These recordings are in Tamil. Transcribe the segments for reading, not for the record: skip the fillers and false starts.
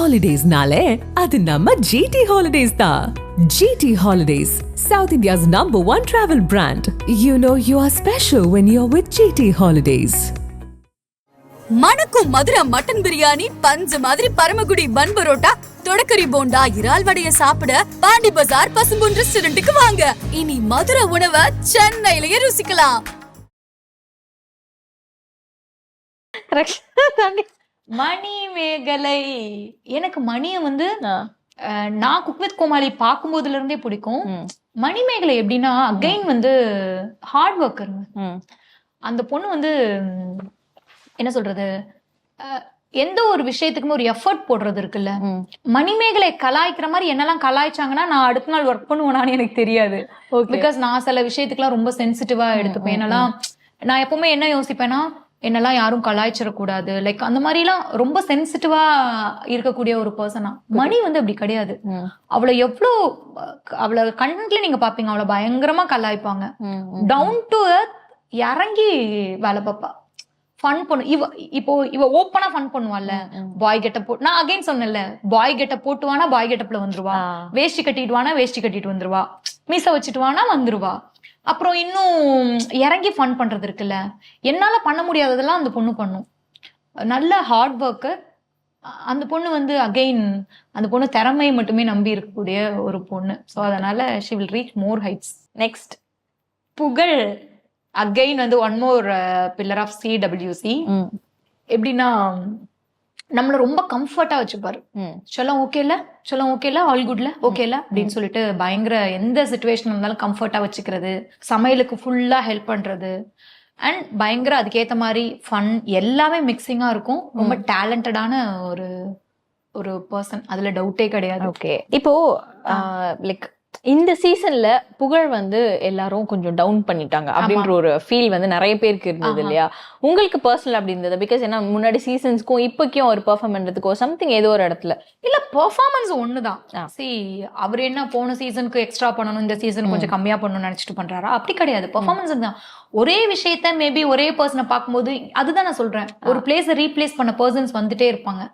Holidays-nale, adu namma GT Holidays da. GT Holidays, South India's #1 travel brand. You know you are special when you're with GT Holidays. மணக்கும் மதுரை மட்டன் பிரியாணி, பஞ்சு மாதிரி பரமக்குடி பன் பரோட்டா, தொடக்கரி போண்டா, இறால் வடைய சாப்பிட பாண்டி பஜார் பசும்பொன் ரெஸ்டாரண்ட்டுக்கு வாங்க. இனி மதுரை உணவை சென்னையிலேயே ருசிக்கலாம். மணிமேகலை. எனக்கு மணியை வந்து நான் குக் வித் கோமாளி பார்க்கும்போதுல இருந்தே பிடிக்கும். மணிமேகலை எப்படின்னா அகைன் வந்து ஹார்ட் ஒர்க்கருங்க. அந்த பொண்ணு வந்து என்ன சொல்றது, எந்த ஒரு விஷயத்துக்குமே ஒரு எஃபர்ட் போடுறது இருக்குல்ல. மணிமேகலை கலாய்க்கிற மாதிரி என்னெல்லாம் கலாய்ச்சாங்கன்னா நான் அடுத்த நாள் ஒர்க் பண்ணுவேனான்னு எனக்கு தெரியாது. பிகாஸ் நான் சில விஷயத்துக்குலாம் ரொம்ப சென்சிட்டிவா எடுத்துப்பேன். என்னெல்லாம் நான் எப்பவுமே என்ன யோசிப்பேன்னா, என்னெல்லாம் யாரும் கலாய்ச்சிடக்கூடாது, லைக் அந்த மாதிரிலாம் ரொம்ப சென்சிட்டிவா இருக்கக்கூடிய ஒரு பர்சனா. மணி வந்து அப்படி கிடையாது. அவளை அவளை கண்டென்ட்ல நீங்க பாப்பீங்க, அவளை பயங்கரமா கலாய்ப்பாங்க. டவுன் டு எர்த் இறங்கி வேலை பார்ப்பா. ஃபன் பண்ணு. இவ ஓப்பனா ஃபன் பண்ணுவாள்ல. பாய் கெட்ட போட்டு, நான் அகைன் சொன்னேன்ல, பாய் கெட்ட போட்டுவானா பாய் கெட்டப்ல வந்துருவா, வேஷ்டி கட்டிட்டுவானா வேஷ்டி கட்டிட்டு வந்துருவா, மீச வச்சுட்டுவானா வந்துருவா. அப்புறம் இன்னும் இறங்கி ஃபன் பண்றது இருக்குல்ல. என்னால பண்ண முடியாததெல்லாம் அந்த பொண்ணு பண்ணும். நல்ல ஹார்ட் ஒர்க்கர் அந்த பொண்ணு வந்து. அகெயின் அந்த பொண்ணு திறமையை மட்டுமே நம்பி இருக்கக்கூடிய ஒரு பொண்ணு. ஸோ அதனால she will reach more heights. Next Pugazh. Again வந்து one more pillar of CWC. எப்படின்னா நம்மள ரொம்ப கம்ஃபர்ட்டா வச்சுப்பாரு. சொல்லம் ஓகேல ஆல் குட்ல ஓகேல அப்படின்னு சொல்லிட்டு பயங்கர எந்த சிச்சுவேஷன் இருந்தாலும் கம்ஃபர்ட்டா வச்சுக்கிறது, சமையலுக்கு ஃபுல்லா ஹெல்ப் பண்றது, அண்ட் பயங்கர அதுக்கேற்ற மாதிரி ஃபன் எல்லாமே மிக்சிங்கா இருக்கும். ரொம்ப டேலண்டடான ஒரு பர்சன், அதுல டவுட்டே கிடையாது. ஓகே, இப்போ லைக் இந்த சீசன்ல புகழ் வந்து எல்லாரும் கொஞ்சம் டவுன் பண்ணிட்டாங்க அப்படின்ற ஒரு ஃபீல் வந்து நிறைய பேருக்கு இருந்தது இல்லையா? உங்களுக்கு பர்சனல் அப்படி இருந்தது? பிகாஸ் ஏன்னா முன்னாடி சீசன்ஸ்க்கும் இப்போக்கும் ஒரு பெர்ஃபார்ம் பண்றதுக்கோ சம்திங் ஏதோ ஒரு இடத்துல இல்ல பெர்ஃபார்மன்ஸ் ஒண்ணுதான். அவர் என்ன போன சீசனுக்கு எக்ஸ்ட்ரா பண்ணணும், இந்த சீசன் கொஞ்சம் கம்மியா பண்ணணும்னு நினைச்சிட்டு பண்றாரா? அப்படி கிடையாது. பெர்ஃபார்மன்ஸ் தான். ஒரே விஷயத்த மேபி ஒரே பர்சனை பார்க்கும்போது, அதுதான் நான் சொல்றேன், ஒரு பிளேஸை ரீப்ளேஸ் பண்ண பர்சன்ஸ் வந்துட்டே இருப்பாங்க.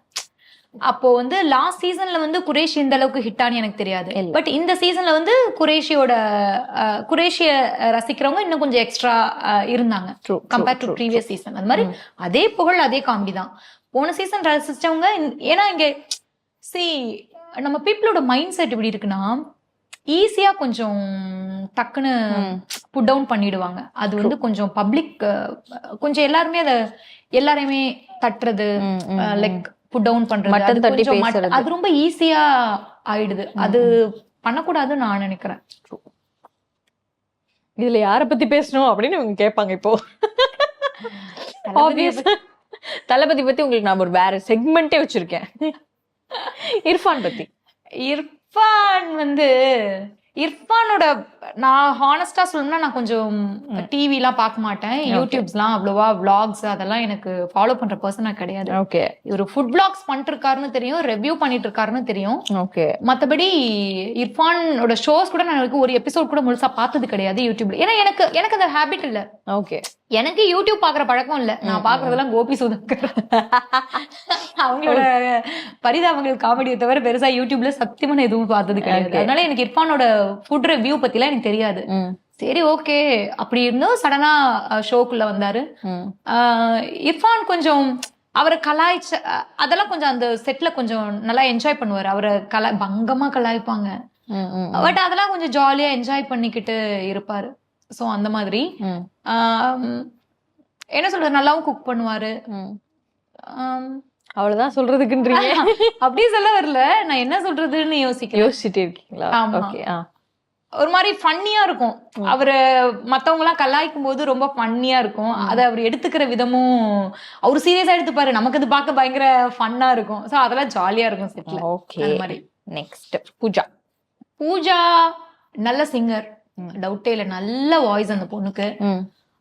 அப்போ வந்து லாஸ்ட் சீசன்ல வந்து குரேஷி இந்த அளவுக்கு ஹிட்டானு எனக்கு தெரியாது. பட் இந்த சீசன்ல வந்து குரேஷிய ரசிக்கிறவங்க இன்னும் கொஞ்சம் எக்ஸ்ட்ரா இருந்தாங்க கம்பேர் டு ப்ரீவியஸ் சீசன். அது மாதிரி அதே புகழ் அதே காமெடி தான். போன சீசன் ரசிச்சவங்க, ஏன்னா இங்க நம்ம பீப்புளோட மைண்ட் செட் இப்படி இருக்குன்னா, ஈஸியா கொஞ்சம் டக்குன்னு புட் டவுன் பண்ணிடுவாங்க. அது வந்து கொஞ்சம் பப்ளிக் கொஞ்சம் எல்லாரையுமே தட்டுறது, லைக் புட் டவுன் பண்றது, அது ரொம்ப ஈஸியா ஆயிடுது. அது பண்ணக்கூடாதுன்னு நான் நினைக்கிறேன். இதுல யார பத்தி பேசணும் அப்படின்னு இவங்க கேட்பாங்க. இப்போ தளபதி பத்தி உங்களுக்கு நான் ஒரு வேற செக்மெண்டே வச்சிருக்கேன். இர்ஃபான் பத்தி. இர்ஃபானோட நான் ஹானஸ்டா சொல்லணும்னா, நான் கொஞ்சம் டிவிலாம் பார்க்க மாட்டேன், யூடியூப்ஸ்லாம் அவ்வளவா விளாக்ஸ் அதெல்லாம் எனக்கு ஃபாலோ பண்ற பர்சனா கிடையாது. ஓகே, இவர் ஃபுட் விளாக்ஸ் பண்ணிட்டு இருக்காருன்னு தெரியும், ரிவ்யூ பண்ணிட்டு இருக்காருன்னு தெரியும். ஓகே, மத்தபடி இர்ஃபானோட ஷோஸ் கூட நான் ஒரு எபிசோட் கூட முழுசா பார்த்தது கிடையாது யூடியூப்ல. ஏன்னா எனக்கு அந்த ஹேபிட் இல்ல. ஓகே, எனக்கு யூடியூப் பாக்குற பழக்கம் இல்ல. நான் பாக்குறதெல்லாம் கோபி சுதாகர் அவங்களோட பரிதாபங்கள் காமெடியை தவிர பெருசா யூடியூப்ல சத்தியமா எதுவும் பார்த்தது கிடையாது. அதனால எனக்கு இர்ஃபானோட ஃபுட் ரிவ்யூ பத்திலாம் எனக்கு தெரியாது. சரி, ஓகே, அப்படி இருந்தும் சடனா ஷோக்குள்ள வந்தாரு. இர்ஃபான் கொஞ்சம் அவரை கலாய்ச்ச அதெல்லாம் கொஞ்சம் அந்த செட்ல கொஞ்சம் நல்லா என்ஜாய் பண்ணுவாரு. அவரை பங்கமா கலாய்ப்பாங்க, பட் அதெல்லாம் கொஞ்சம் ஜாலியா என்ஜாய் பண்ணிக்கிட்டு இருப்பாரு. சோ அந்த மாதிரி என்ன சொல்றது, நல்லாவும் குக் பண்ணுவாரு. அவ்வளவுதான் சொல்றதுக்குன்றீங்க? அப்படி சொல்ல வரல, நான் என்ன சொல்றதுன்னு யோசிச்சுட்டு இருக்கீங்களா? ஓகே, ஒரு மாதிரி ஃபன்னியா இருக்கும். அவரு மத்தவங்க எல்லாம் கலாய்க்கும் போது ரொம்ப ஃபன்னியா இருக்கும். அதை அவர் எடுத்துக்கிற விதமும் அவரு சீரியஸா எடுத்துப்பாரு. நமக்கு அது பார்க்க பயங்கர ஃபன்னா இருக்கும். சோ அதெல்லாம் ஜாலியா இருக்கும் செட்ல. ஓகே, நெக்ஸ்ட் பூஜா நல்ல சிங்கர், டவுட்டே இல்ல. நல்ல வாய்ஸ் அந்த பொண்ணுக்கு.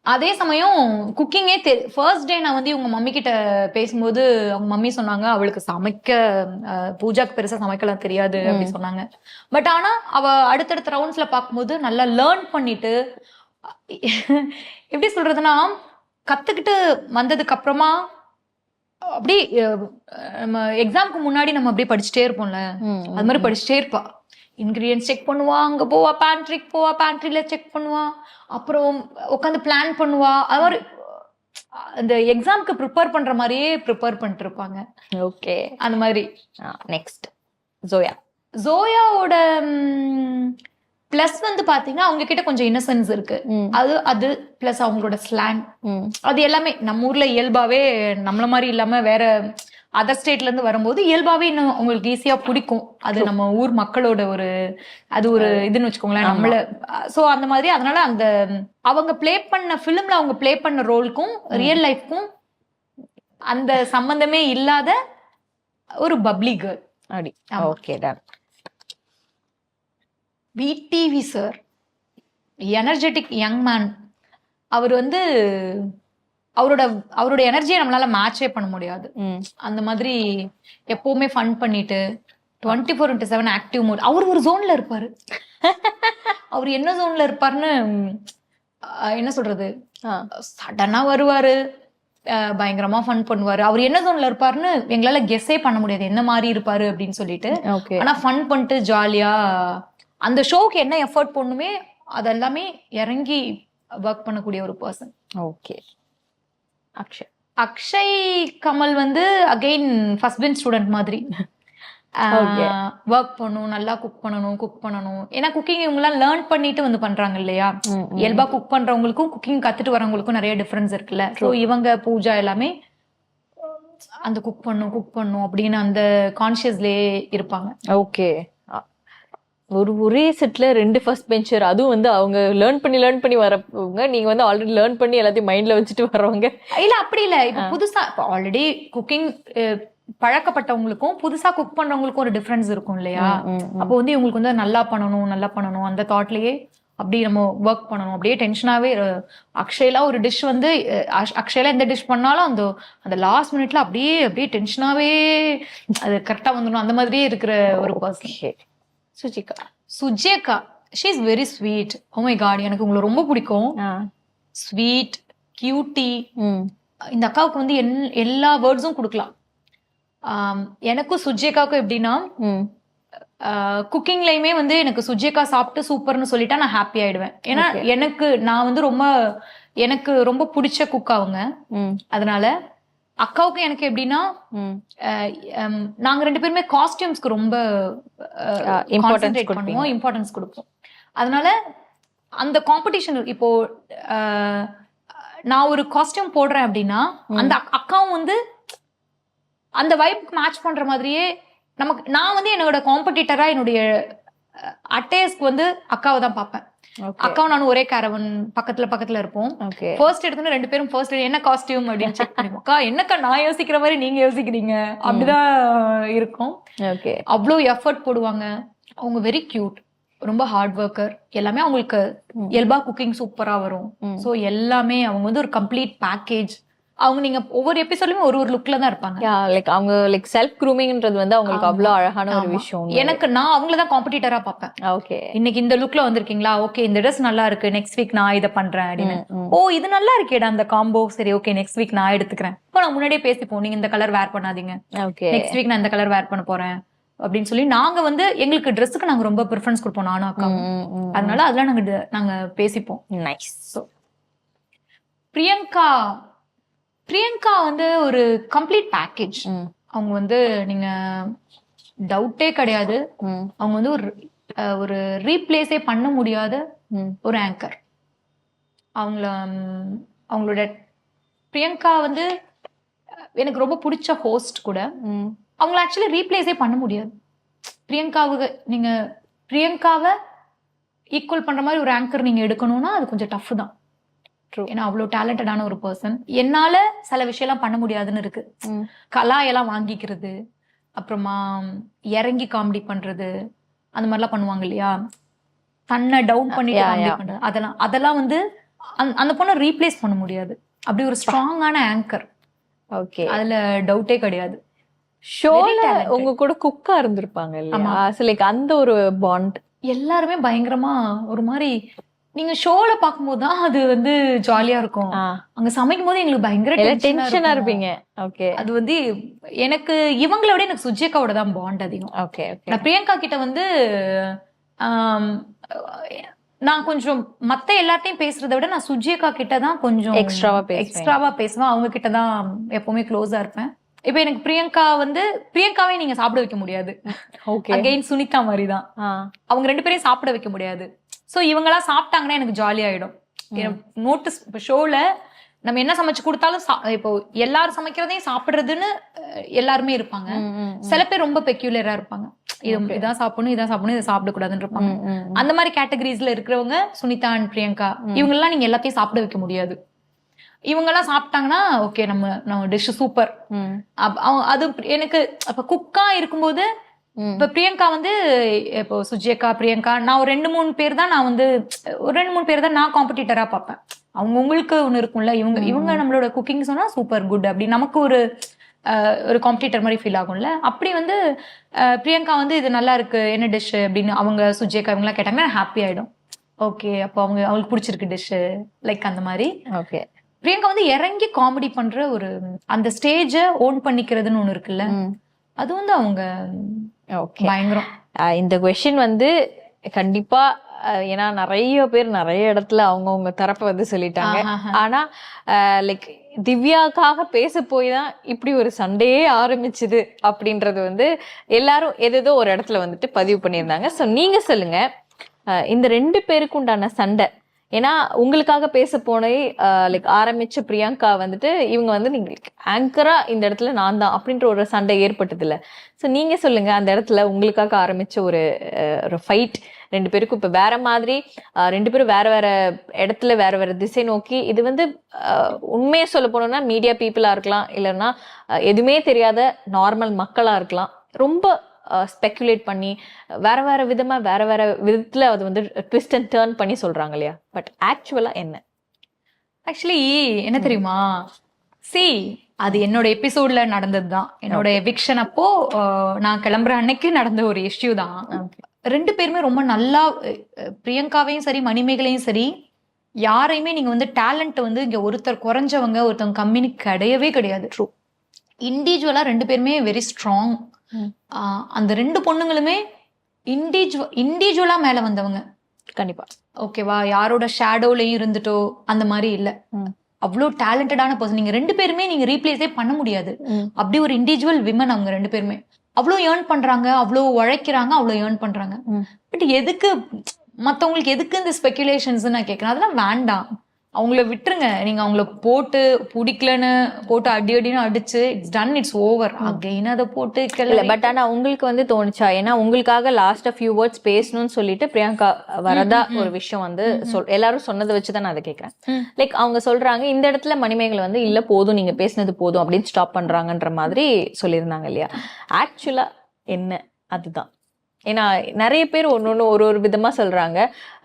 அதே சமயம் குக்கிங்கே ஃபர்ஸ்ட் டே நான் வந்து இவங்க மம்மி கிட்ட பேசும்போது அவங்க மம்மி சொன்னாங்க, அவளுக்கு பூஜாக்கு பெருசா சமைக்கலாம் தெரியாது அப்படின்னு சொன்னாங்க. பட் ஆனா அவ அடுத்தடுத்த ரவுண்ட்ஸ்ல பார்க்கும்போது நல்லா லேர்ன் பண்ணிட்டு, எப்படி சொல்றதுன்னா, கத்துக்கிட்டு வந்ததுக்கு அப்புறமா அப்படி நம்ம எக்ஸாம்க்கு முன்னாடி நம்ம அப்படியே படிச்சுட்டே இருப்போம்ல, அது மாதிரி படிச்சுட்டே இருப்பா. இன்கிரீடியன்ஸ் செக் பண்ணுவா, அங்க போவா, பேண்ட்ரிக்கு போவா, பேண்ட்ரியில செக் பண்ணுவா, அப்புறம் உட்காந்து பிளான் பண்ணுவா. அது மாதிரி அந்த எக்ஸாம்க்கு ப்ரிப்பேர் பண்ற மாதிரியே ப்ரிப்பேர் பண்ணிட்டு இருப்பாங்க. ஓகே, அந்த மாதிரி. நெக்ஸ்ட் ஜோயா. ஜோயாவோட பிளஸ் வந்து பாத்தீங்கன்னா அவங்க கிட்ட கொஞ்சம் இன்னசென்ஸ் இருக்கு. அது பிளஸ் அவங்களோட ஸ்லாங், அது எல்லாமே நம்ம ஊர்ல இயல்பாவே நம்மள மாதிரி இல்லாம வேற அதர் ஸ்டேட்ல இருந்து வரும்போது இயல்பாவே இன்னும் உங்களுக்கு ஈஸியா பிடிக்கும். அது நம்ம ஊர் மக்களோட அது ஒரு இதுன்னு வச்சுக்கோங்களேன் நம்மள. சோ அந்த மாதிரி அதனால அந்த அவங்க பிளே பண்ண பிலிம்ல அவங்க பிளே பண்ண ரோலுக்கும் ரியல் லைஃப்க்கும் அந்த சம்பந்தமே இல்லாத ஒரு பப்ளி கேர்ள். அப்படி. Okay, done. VTV sir energetic young man. அவர் வந்து அவரோட எனர்ஜியை நம்மளால மேட்சே பண்ண முடியாது. அந்த மாதிரி எப்பவுமே ஃபன் பண்ணிட்டு 24/7 ஆக்டிவ் மோட். அவர் ஒரு ஜோன்ல இருப்பாரு. அவர் என்ன ஜோன்ல இருப்பாருன்னு என்ன சொல்றது, சடனா வருவாரு, பயங்கரமா ஃபன் பண்ணுவாரு. அவர் என்ன ஜோன்ல இருப்பாருன்னு எங்களால கெஸ்ஸே பண்ண முடியாது என்ன மாதிரி இருப்பாரு அப்படின்னு சொல்லிட்டு. ஆனா ஃபன் பண்ணிட்டு ஜாலியா அந்த ஷோக்கு என்ன எஃபர்ட் பண்ணுமே அதெல்லாமே இறங்கி ஒர்க் பண்ணக்கூடிய ஒரு பர்சன். ஓகே. அக்ஷய் கமல் வந்து அகைன் ஃபர்ஸ்ட் பெஞ்ச் ஸ்டூடெண்ட் மாதிரி ஒர்க் பண்ணணும், நல்லா குக் பண்ணணும். ஏன்னா குக்கிங் இவங்கெல்லாம் லேர்ன் பண்ணிட்டு வந்து பண்றாங்க இல்லையா. இயல்பா குக் பண்றவங்களுக்கும் குக்கிங் கத்துட்டு வரவங்களுக்கும் நிறைய டிஃபரன்ஸ் இருக்குல்ல. ஸோ இவங்க பூஜா எல்லாமே அந்த குக் பண்ணும் அப்படின்னு அந்த கான்சியஸ்லயே இருப்பாங்க. ஓகே. ஒரே செட்ல 2 ஃபர்ஸ்ட் பெஞ்சர், அதுவும் வந்து அவங்க லேர்ன் பண்ணி வரவங்க, நீங்க வந்து ஆல்ரெடி லேர்ன் பண்ணி எல்லாத்தையும் மைண்ட்ல வச்சுட்டு வரவங்க. இல்ல அப்படி இல்ல, இப்ப புதுசா ஆல்ரெடி குக்கிங் பழக்கப்பட்டவங்களுக்கும் புதுசா குக் பண்றவங்களுக்கும் ஒரு டிஃபரன்ஸ் இருக்கும் இல்லையா. அப்போ வந்து இவங்களுக்கு வந்து நல்லா பண்ணணும் அந்த தாட்லயே அப்படி நம்ம ஒர்க் பண்ணணும். அப்படியே டென்ஷனாவே அக்ஷயலா ஒரு டிஷ் வந்து அக்ஷயலா எந்த டிஷ் பண்ணாலும் அந்த லாஸ்ட் மினிட்ல அப்படியே டென்ஷனாவே அது கரெக்டா வந்துடும். அந்த மாதிரியே இருக்கிற ஒரு person. Sujika she is very sweet. Oh my God, எனக்கு உங்களை ரொம்ப பிடிக்கும். Sweet, cutie. இந்த அக்காவுக்கு வந்து எல்லா வேர்ட்ஸும் கொடுக்கலாம். எனக்கும் சுஜிகாவுக்கும் எப்படின்னா குக்கிங்லயுமே வந்து எனக்கு சுஜிகா சாப்பிட்டு சூப்பர்னு சொல்லிட்டா நான் ஹாப்பி ஆயிடுவேன். ஏன்னா நான் வந்து எனக்கு ரொம்ப பிடிச்ச குக் அவங்க. அதனால அக்காவுக்கும் எனக்கு எப்படின்னா நாங்க 2 பேருமே காஸ்டியூம்ஸ்க்கு ரொம்ப இம்பார்ட்டன்ஸ் கொடுப்போம். அதனால அந்த காம்படிஷன் இப்போ நான் ஒரு காஸ்டியூம் போடுறேன் அப்படின்னா அந்த அக்காவும் வந்து அந்த வைப்புக்கு மேட்ச் பண்ற மாதிரியே நான் வந்து என்னோட காம்படிட்டரா என்னுடைய அட்டையஸ்க்கு வந்து அக்காவை தான் பார்ப்பேன். அக்காவும் நானும் ஒரே கேரவன் பக்கத்துல இருப்போம். ஃபர்ஸ்ட் எடுத்தோன்னு 2 பேரும் ஃபர்ஸ்ட் என்ன காஸ்டியூம் அப்படின்னு செக் பண்ணிப்போம். அக்கா என்னக்கா நான் யோசிக்கிற மாதிரி நீங்க யோசிக்கிறீங்க அப்படிதான் இருக்கும். அவ்வளோ எஃபர்ட் போடுவாங்க. அவங்க வெரி கியூட், ரொம்ப ஹார்ட் ஒர்க்கர். எல்லாமே அவங்களுக்கு இயல்பா குக்கிங் சூப்பரா வரும். ஸோ எல்லாமே அவங்க வந்து ஒரு கம்ப்ளீட் பேக்கேஜ். அவங்க நீங்க ஒவ்வொரு எபிசோட்லயும் ஒரு லுக்ல தான் இருப்பாங்க. அவங்க செல்ஃப் க்ரூமிங்ன்றது வந்து அவங்களுக்கு அவ்வளவு அழகான ஒரு விஷயம். நான் அவங்களதான் காம்படிட்டரா பார்ப்பேன். ஓகே, இன்னைக்கு இந்த லுக்ல வந்திருக்கீங்களா, ஓகே இந்த ட்ரெஸ் நல்லா இருக்கு, நெக்ஸ்ட் வீக் நான் இதை பண்றேன் அப்படின்னு. ஓ இது நல்லா இருக்கேடா அந்த காம்போ, சரி ஓகே நெக்ஸ்ட் வீக் நான் எடுத்துக்கிறேன். இப்போ நான் முன்னாடியே பேசிப்போம், நீங்க இந்த கலர் வேர் பண்ணாதீங்க, நெக்ஸ்ட் வீக் நான் இந்த கலர் வேர் பண்ண போறேன் அப்படின்னு சொல்லி நாங்க வந்து எங்களுக்கு ட்ரெஸ்ஸுக்கு நாங்க ரொம்ப ப்ரிஃபரன்ஸ் கொடுப்போம் நானும் அக்காவும். அதனால அதெல்லாம் நாங்க பேசிப்போம். நைஸ். பிரியங்கா வந்து ஒரு கம்ப்ளீட் பேக்கேஜ். அவங்க வந்து நீங்க டவுட்டே கிடையாது, அவங்க வந்து ஒரு ரீப்ளேஸே பண்ண முடியாத ஒரு ஆங்கர். அவங்களோட பிரியங்கா வந்து எனக்கு ரொம்ப பிடிச்ச ஹோஸ்ட் கூட. அவங்கள ஆக்சுவலி ரீப்ளேஸே பண்ண முடியாது. பிரியங்காவை ஈக்குவல் பண்ற மாதிரி ஒரு ஆங்கர் நீங்க எடுக்கணும்னா அது கொஞ்சம் டஃப் தான். ஏன்னா அவ்வளோ டேலண்டடான ஒரு பர்சன். என்னால சில விஷயம்லாம் பண்ண முடியாதுன்னு இருக்கு. கலாயெல்லாம் வாங்கிக்கிறது, அப்புறமா இறங்கி காமெடி பண்றது, அந்த மாதிரிலாம் பண்ணுவாங்க இல்லையா, தன்னை டவுன் பண்ணிட்டு காமெடி பண்றது, அதெல்லாம் வந்து அந்த பொண்ணை ரீப்ளேஸ் பண்ண முடியாது. அப்படி ஒரு ஸ்ட்ராங்கான ஆங்கர். ஓகே, அதுல டவுட்டே கிடையாது. ஷோல உங்க கூட குக்கா இருந்திருப்பாங்க இல்லையா, அந்த ஒரு பாண்ட். எல்லாருமே பயங்கரமா ஒரு மாதிரி நீங்க ஷோல பாக்கும்போது தான் அது வந்து ஜாலியா இருக்கும். அங்க சமைக்கும் போது எங்களுக்கு பயங்கர டென்ஷனா இருப்பீங்க. ஓகே. அது வந்து எனக்கு இவங்கள விட எனக்கு சுஜிகாவோட தான் பாண்ட் அதிகம். ஓகே. நான் பிரியங்கா கிட்ட வந்து நான் கொஞ்சம் மத்த எல்லாத்தையும் பேசுறதை விட நான் சுஜிகா கிட்ட தான் கொஞ்சம் எக்ஸ்ட்ராவா பேசுவேன். அவங்க கிட்ட தான் எப்பவுமே க்ளோஸா இருப்பேன். இப்ப எனக்கு பிரியங்காவே நீங்க சாப்பிட வைக்க முடியாது. அகைன் சுனிதா மாதிரி தான். அவங்க 2 பேரையும் சாப்பிட வைக்க முடியாது. சோ இவங்களா சாப்பிட்டாங்கன்னா எனக்கு ஜாலி ஆயிடும். நோட்டீஸ் இப்ப ஷோல நம்ம என்ன சமைச்சு கொடுத்தாலும் இப்போ எல்லாரும் சமைக்கிறதையும் சாப்பிடுறதுன்னு எல்லாருமே இருப்பாங்க. சில பேர் ரொம்ப பெக்யூலரா இருப்பாங்க. இதான் சாப்பிடணும் இதை சாப்பிடக்கூடாதுன்னு இருப்பாங்க. அந்த மாதிரி கேட்டகரிஸ்ல இருக்கிறவங்க சுனிதா அண்ட் பிரியங்கா இவங்க எல்லாம் நீங்க எல்லாத்தையும் சாப்பிட வைக்க முடியாது. இவங்க எல்லாம் சாப்பிட்டாங்கன்னா ஓகே நம்ம டிஷ் சூப்பர். அது எனக்கு அப்ப குக்கா இருக்கும்போது இப்ப பிரியங்கா வந்து இப்போ சுஜிகா பிரியங்கா நான் ஒரு 2-3 பேர் தான் நான் காம்படிட்டரா பார்ப்பேன். அவங்களுக்கு ஒண்ணு இருக்கும்ல இவங்க நம்மளோட குக்கிங் சொன்னா சூப்பர் குட் அப்படி நமக்கு ஒரு காம்படிட்டர் மாதிரி ஃபீல் ஆகும்ல. அப்படி வந்து பிரியங்கா வந்து இது நல்லா இருக்கு என்ன டிஷ் அப்படின்னு அவங்க சுஜிகா இவங்க எல்லாம் கேட்டாங்கன்னா ஹாப்பி ஆயிடும். ஓகே அப்போ அவங்களுக்கு பிடிச்சிருக்கு டிஷ் லைக் அந்த மாதிரி. ஓகே. பிரியங்கா வந்து இறங்கி காமெடி பண்ற ஒரு அந்த ஸ்டேஜ ஓன் பண்ணிக்கிறதுன்னு ஒண்ணு இருக்குல்ல, அது வந்து அவங்க பயங்கரம். இந்த கொஸ்டின் வந்து கண்டிப்பா ஏன்னா நிறைய பேர் நிறைய இடத்துல அவங்கவுங்க தரப்ப வந்து சொல்லிட்டாங்க. ஆனா லைக் திவ்யாக்காக பேச போய் தான் இப்படி ஒரு சண்டையே ஆரம்பிச்சுது அப்படின்றது வந்து எல்லாரும் ஏதேதோ ஒரு இடத்துல வந்துட்டு பதிவு பண்ணியிருந்தாங்க. ஸோ நீங்க சொல்லுங்க இந்த 2 பேருக்கு உண்டான சண்டை. ஏன்னா உங்களுக்காக பேச போனே லைக் ஆரம்பிச்ச பிரியங்கா வந்துட்டு இவங்க வந்து நீங்க ஆங்கரா இந்த இடத்துல நான் தான் அப்படின்ற ஒரு சண்டை ஏற்பட்டது இல்ல. ஸோ நீங்க சொல்லுங்க அந்த இடத்துல உங்களுக்காக ஆரம்பிச்ச ஒரு ஃபைட் 2 பேருக்கும் இப்ப வேற மாதிரி 2 பேரும் வேற வேற இடத்துல வேற வேற திசை நோக்கி இது வந்து உண்மையை சொல்ல போனோம்னா மீடியா பீப்புளா இருக்கலாம், இல்லைன்னா எதுவுமே தெரியாத நார்மல் மக்களா இருக்கலாம். ரொம்ப ஸ்பெக்குலேட் பண்ணி வேற வேற விதத்துல அது வந்து ட்விஸ்ட் அண்ட் டர்ன் பண்ணி சொல்றாங்க இல்லையா. பட் ஆக்சுவலா ஆக்சுவலி என்ன தெரியுமா, அது என்னோட எபிசோட்ல நடந்ததுதான். என்னோட எவிக்ஷன் அப்போ நான் கிளம்புற அன்னைக்கு நடந்த ஒரு இஷ்யூ தான். 2 பேருமே ரொம்ப நல்லா பிரியங்காவையும் சரி மணிமேகலையும் சரி யாரையுமே நீங்க வந்து டேலண்ட் வந்து இங்க ஒருத்தர் குறைஞ்சவங்க ஒருத்தவங்க கம்மின்னு கிடையவே கிடையாது. ட்ரூ. இண்டிவிஜுவலா 2 பேருமே வெரி ஸ்ட்ராங். அந்த 2 பொண்ணுங்களுமே இண்டிவிஜுவலா மேல வந்தவங்க கண்டிப்பா. ஓகேவா, யாரோட ஷேடோலயும் இருந்துட்டோ அந்த மாதிரி இல்ல. அவ்வளோ டேலண்டடான பர்சன். நீங்க 2 பேருமே நீங்க ரீப்ளேஸே பண்ண முடியாது. அப்படி ஒரு இண்டிவிஜுவல் விமன் அவங்க 2 பேருமே. அவ்வளோ ஏர்ன் பண்றாங்க, அவ்வளோ உழைக்கிறாங்க, அவ்வளோ ஏர்ன் பண்றாங்க. பட் எதுக்கு மத்தவங்களுக்கு எதுக்கு இந்த ஸ்பெகுலேஷன்ஸ் நான் கேட்கிறேன். அதெல்லாம் வேண்டாம், அவங்கள விட்டுருங்க. நீங்க அவங்கள போட்டு பிடிக்கலன்னு போட்டு அடின்னு அடிச்சு it's done, it's over. Again அதை போட்டு இல்ல. பட் ஆனா உங்களுக்கு வந்து தோணுச்சா, ஏன்னா உங்களுக்காக லாஸ்ட் ஃபியூ வேர்ட்ஸ் பேசணும்னு சொல்லிட்டு பிரியங்கா வரதா ஒரு விஷயம் வந்து எல்லாரும் சொன்னதை வச்சுதான் நான் அதை கேட்கறேன். லைக் அவங்க சொல்றாங்க இந்த இடத்துல மணிமேகலை வந்து இல்ல போதும் நீங்க பேசினது போதும் அப்படின்னு ஸ்டாப் பண்றாங்கன்ற மாதிரி சொல்லியிருந்தாங்க இல்லையா. ஆக்சுவலா என்ன அதுதான். ஏன்னா நிறைய பேர் ஒன்னொன்னு ஒரு விதமா சொல்றாங்க.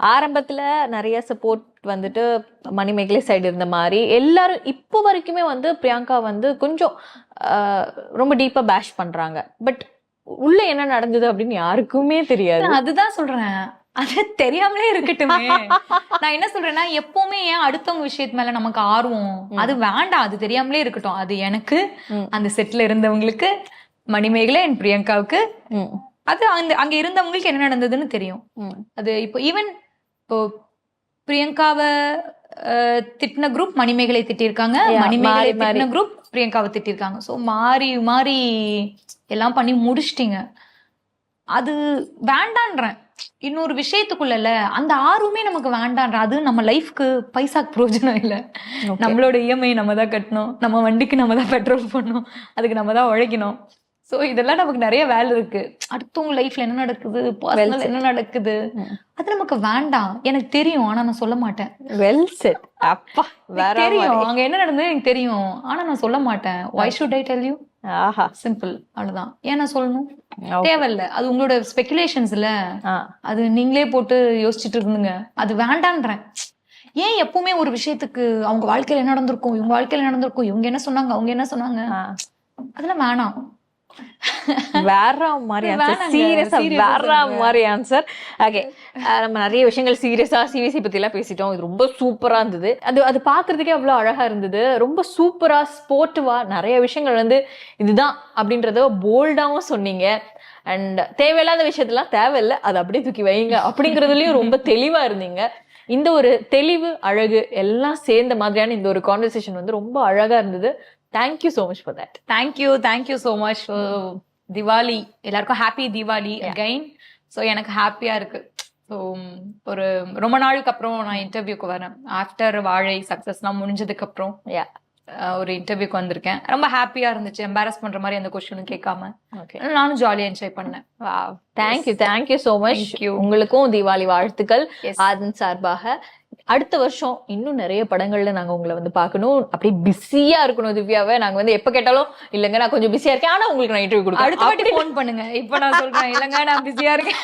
ஆரம்பத்துல நிறைய சப்போர்ட் வந்துட்டு மணிமேகலை சைடு இருந்த மாதிரி எல்லாரும் இப்போ வரைக்குமே வந்து பிரியங்கா வந்து கொஞ்சம் ரொம்ப டீப்பா பேஷ் பண்றாங்க. பட் உள்ள என்ன நடந்தது அப்படின்னு யாருக்குமே தெரியாது. அதுதான் சொல்றேன், அது தெரியாமலே இருக்கட்டுமே. நான் என்ன சொல்றேன்னா எப்பவுமே ஏன் அடுத்தவங்க விஷயத்து மேல நமக்கு ஆர்வம் அது வேண்டாம், அது தெரியாமலே இருக்கட்டும். அது எனக்கு அந்த செட்ல இருந்தவங்களுக்கு மணிமேகலை அண்ட் பிரியங்காவுக்கு அது அங்க இருந்தவங்களுக்கு என்ன நடந்ததுன்னு தெரியும். அது இப்போ ஈவன் இப்போ பிரியங்காவை திட்டின குரூப் மணிமேகலை திட்டிருக்காங்க, மணிமேகலை திட்டின குரூப் பிரியங்காவை திட்டிருக்காங்க. ஸோ மாறி மாறி எல்லாம் பண்ணி முடிச்சிட்டீங்க. அது வேண்டான்றேன். இன்னொரு விஷயத்துக்குள்ள அந்த ஆர்வமே நமக்கு வேண்டான்ற. அது நம்ம லைஃப்க்கு பைசாக்கு பிரயோஜனம் இல்லை. நம்மளோட இஎம்ஐ நம்ம தான் கட்டணும், நம்ம வண்டிக்கு நம்ம தான் பெட்ரோல் போடணும், அதுக்கு நம்ம தான் உழைக்கணும். சோ இதெல்லாம் நமக்கு நிறைய வேலை இருக்கு. அடுத்தவங்க லைஃப்ல என்ன நடக்குது, பர்சனல் என்ன நடக்குது, அது நமக்கு வேண்டாம். எனக்கு தெரியும், ஆனா நான் சொல்ல மாட்டேன். Well set. அப்பா தெரியும் அங்க என்ன நடந்தது எனக்கு தெரியும், ஆனா நான் சொல்ல மாட்டேன். why should I tell you? ஆஹா, சிம்பிள், அவ்வளவுதான். ஏன் நான் சொல்லணும், தேவையில்ல. அது உங்களோட ஸ்பெகுலேஷன்ஸ் இல்ல, அது நீங்களே போட்டு யோசிச்சுட்டு இருக்குங்க. அது வேண்டான்றேன். ஏன் எப்பவுமே ஒரு விஷயத்துக்கு அவங்க வாழ்க்கையில என்ன நடந்திருக்கும், இவங்க வாழ்க்கையில நடந்திருக்கும், இவங்க என்ன சொன்னாங்க, அவங்க என்ன சொன்னாங்க, அதெல்லாம் வேணாம். வேற மாதிரி ஆன்சர், சீரியஸா வேற மாதிரி ஆன்சர். ஓகே, நம்ம நிறைய விஷயங்கள் சீரியஸா சிவிசி பத்தி எல்லாம் பேசிட்டோம். இது ரொம்ப சூப்பரா இருந்தது. அது பாக்குறதுக்கே அவ்வளவு அழகா இருந்தது. ரொம்ப சூப்பரா ஸ்போர்ட்டிவா நிறைய விஷயங்கள் வந்து இதுதான் அப்படின்றத போல்டாவும் சொன்னீங்க. அண்ட் தேவையில்லாத விஷயத்தெல்லாம் தேவையில்லை, அதை அப்படியே தூக்கி வைங்க அப்படிங்கறதுலயும் ரொம்ப தெளிவா இருந்தீங்க. இந்த ஒரு தெளிவு அழகு எல்லாம் சேர்ந்த மாதிரியான இந்த ஒரு கான்வர்சேஷன் வந்து ரொம்ப அழகா இருந்தது. Thank you so much for that. Thank you so much. Diwali எல்லாருக்கும் ஹாப்பி திவாலி அகைன். ஸோ எனக்கு ஹாப்பியா இருக்கு. ஸோ ஒரு ரொம்ப நாளுக்கு அப்புறம் நான் இன்டர்வியூக்கு வரேன். ஆஃப்டர் வாழை சக்சஸ்லாம் முடிஞ்சதுக்கு அப்புறம் ஒரு இன்டர்வியூக்கு வந்திருக்கேன். ரொம்ப ஹாப்பியா இருந்துச்சு. எம்பாரஸ் பண்ற மாதிரி அந்த கொஸ்டினும் கேட்காம நானும் ஜாலியா என்ஜாய் பண்ணேன். Thank you so much. உங்களுக்கும் தீபாவளி வாழ்த்துக்கள் ஆதன் சார்பாக. அடுத்த வருஷம் இன்னும் நிறைய படங்கள்ல நாங்க உங்களை வந்து பார்க்கணும். அப்படியே பிஸியா இருக்கணும் திவ்யாவை. நாங்க வந்து எப்ப கேட்டாலும் இல்லங்க நான் கொஞ்சம் பிஸியா இருக்கேன், ஆனா உங்களுக்கு நான் இன்டர்வியூ கொடுக்க அடுத்த வாட்டி ஃபோன் பண்ணுங்க. இப்ப நான் சொல்றேன் இல்லங்க நான் பிஸியா இருக்கேன்.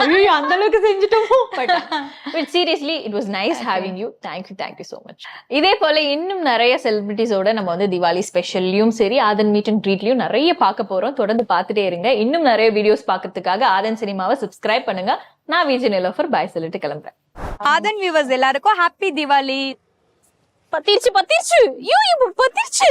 ஐயோ அந்த அளவுக்கு செஞ்சுட்டோம். But seriously it was nice having you. Thank you so much. இதே போல இன்னும் நிறைய செலிபிரிட்டிஸோட நம்ம வந்து திவாலி ஸ்பெஷல்லையும் சரி ஆதன் மீட் அண்ட் ட்ரீட்லயும் நிறைய பார்க்க போறோம். தொடர்ந்து பார்த்துட்டே இருங்க. இன்னும் நிறைய வீடியோஸ் பார்க்கறதுக்காக ஆதன் சினிமாவை சப்ஸ்கிரைப் பண்ணுங்க. நான் விஜய் நிலோஃபர் பாய் சொல்லிட்டு கிளம்புறேன். ஆதன் வியூவர்ஸ் எல்லாருக்கும் ஹாப்பி திவாலி. பத்திருச்சு ஐயோ இப்போ பத்திருச்சு.